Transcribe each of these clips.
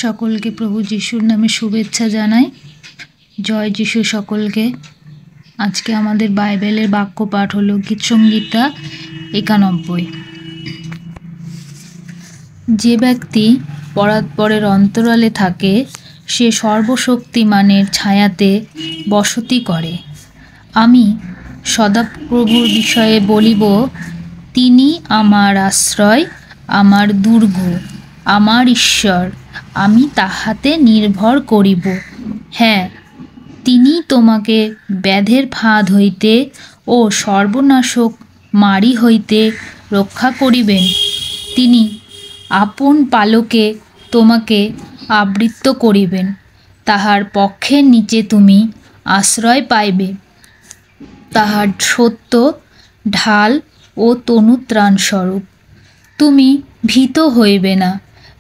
সকলকে প্রভু যিশুর নামে শুভেচ্ছা জানাই। জয় যিশু সকলকে। আজকে আমাদের বাইবেলের বাক্য পাঠ হলো গীতসংহিতা 91। যে ব্যক্তি পরাৎপরের অন্তরালে থাকে সে সর্বশক্তিমানের ছায়াতে বসতি করে। আমি সদাপ্রভুর বিষয়ে বলিব, তিনি আমার আশ্রয়, আমার দুর্গ, আমার ঈশ্বর, আমি তাহাতে নির্ভর করিব। হ্যাঁ, তিনি তোমাকে ব্যাধের ফাঁদ হইতে ও সর্বনাশক মারি হইতে রক্ষা করিবেন। তিনি আপন পালকে তোমাকে আবৃত করিবেন। তাহার পক্ষের নিচে তুমি আশ্রয় পাইবে। তাহার সত্য ঢাল ও তনুত্রাণস্বরূপ। তুমি ভীত হইবে না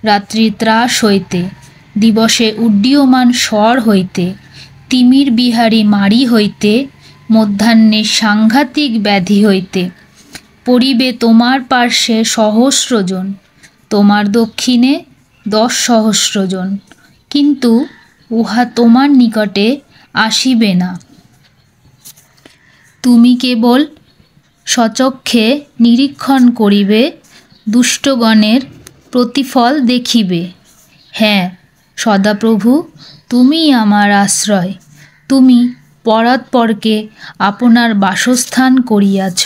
রাত্রির ত্রাস হইতে, দিবসে উড্ডীয়মান স্বর হইতে, তিমির বিহারী মারি হইতে, মধ্যাহ্নে সাংঘাতিক ব্যাধি হইতে। পড়িবে তোমার পার্শ্বে 1,000 জন, তোমার দক্ষিণে 10,000 জন, কিন্তু উহা তোমার নিকটে আসিবে না। তুমি কেবল স্বচক্ষে নিরীক্ষণ করিবে, দুষ্টগণের প্রতিফল দেখিবে। হ্যাঁ, সদাপ্রভু, তুমি আমার আশ্রয়, তুমি পরাৎপরকে আপনার বাসস্থান করিয়াছ।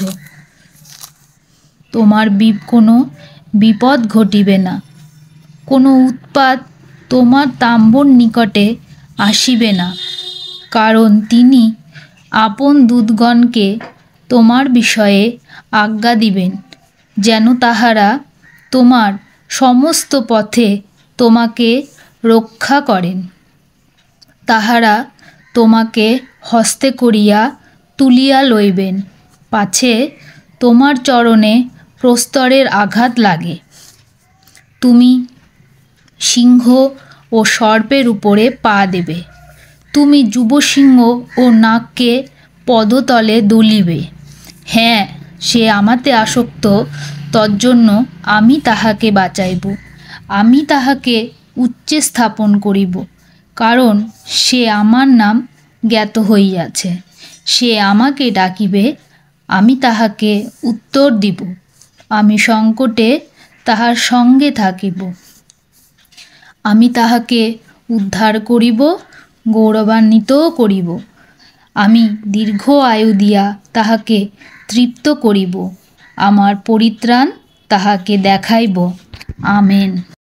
তোমার কোনো বিপদ ঘটিবে না, কোনো উৎপাত তোমার তাম্বুর নিকটে আসিবে না, কারণ তিনি আপন দূতগণকে তোমার বিষয়ে আজ্ঞা দিবেন, যেন তাহারা তোমার সমস্ত পথে তোমাকে রক্ষা করেন। তাহারা তোমাকে হস্তে করিয়া তুলিয়া লইবেন, পাছে তোমার চরণে প্রস্তরের আঘাত লাগে। তুমি সিংহ ও সর্পের উপরে পা দেবে। তুমি যুবসিংহ ও নাগকে পদতলে দুলিবে। হ্যাঁ, সে আমাতে আসক্ত, তজ্জন্য আমি তাহাকে বাঁচাইব। আমি তাহাকে উচ্চে স্থাপন করিব, কারণ সে আমার নাম জ্ঞাত হইয়াছে। সে আমাকে ডাকিবে, আমি তাহাকে উত্তর দিব। আমি সংকটে তাহার সঙ্গে থাকিব। আমি তাহাকে উদ্ধার করিব, গৌরবান্বিত করিব। আমি দীর্ঘ আয়ু দিয়া তাহাকে তৃপ্ত করিব। আমার পরিত্রাণ তাহাকে দেখাইব। আমেন।